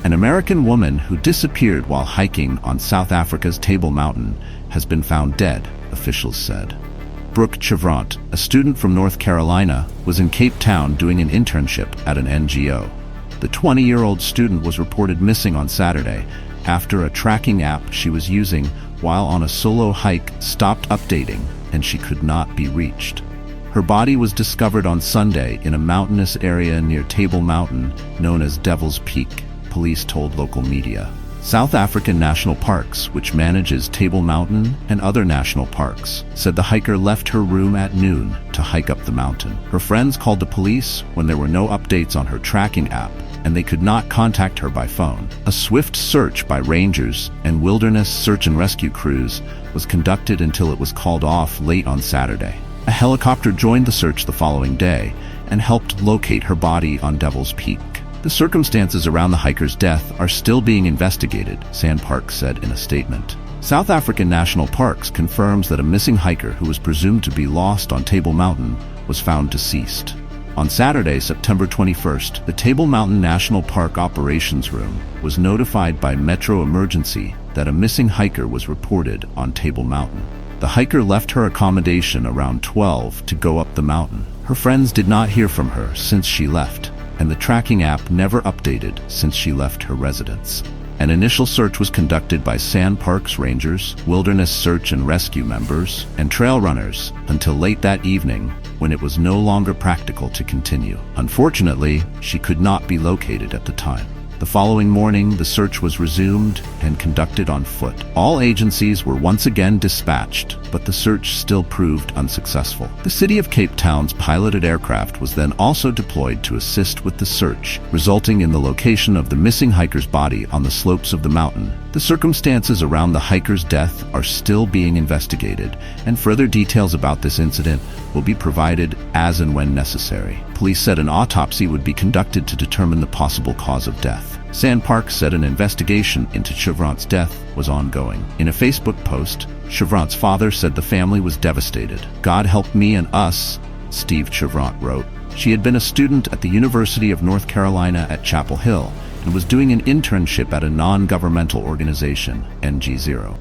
An American woman who disappeared while hiking on South Africa's Table Mountain has been found dead, officials said. Brook Cheuvront, a student from North Carolina, was in Cape Town doing an internship at an NGO. The 20-year-old student was reported missing on Saturday after a tracking app she was using while on a solo hike stopped updating and she could not be reached. Her body was discovered on Sunday in a mountainous area near Table Mountain known as Devil's Peak, police told local media. South African National Parks, which manages Table Mountain and other national parks, said the hiker left her room at noon to hike up the mountain. Her friends called the police when there were no updates on her tracking app and they could not contact her by phone. A swift search by rangers and wilderness search and rescue crews was conducted until it was called off late on Saturday. A helicopter joined the search the following day and helped locate her body on Devil's Peak. The circumstances around the hiker's death are still being investigated, SANParks said in a statement. South African National Parks confirms that a missing hiker who was presumed to be lost on Table Mountain was found deceased. On Saturday, September 21st, the Table Mountain National Park Operations Room was notified by Metro Emergency that a missing hiker was reported on Table Mountain. The hiker left her accommodation around 12 to go up the mountain. Her friends did not hear from her since she left, and the tracking app never updated since she left her residence. An initial search was conducted by SANParks rangers, wilderness search and rescue members, and trail runners until late that evening when it was no longer practical to continue. Unfortunately, she could not be located at the time. The following morning, the search was resumed and conducted on foot. All agencies were once again dispatched, but the search still proved unsuccessful. The City of Cape Town's piloted aircraft was then also deployed to assist with the search, resulting in the location of the missing hiker's body on the slopes of the mountain. The circumstances around the hiker's death are still being investigated, and further details about this incident will be provided as and when necessary. Police said an autopsy would be conducted to determine the possible cause of death. SANParks said an investigation into Cheuvront's death was ongoing. In a Facebook post, Chevront's father said the family was devastated. "God help me and us," Steve Cheuvront wrote. She had been a student at the University of North Carolina at Chapel Hill and was doing an internship at a non-governmental organization, NG0.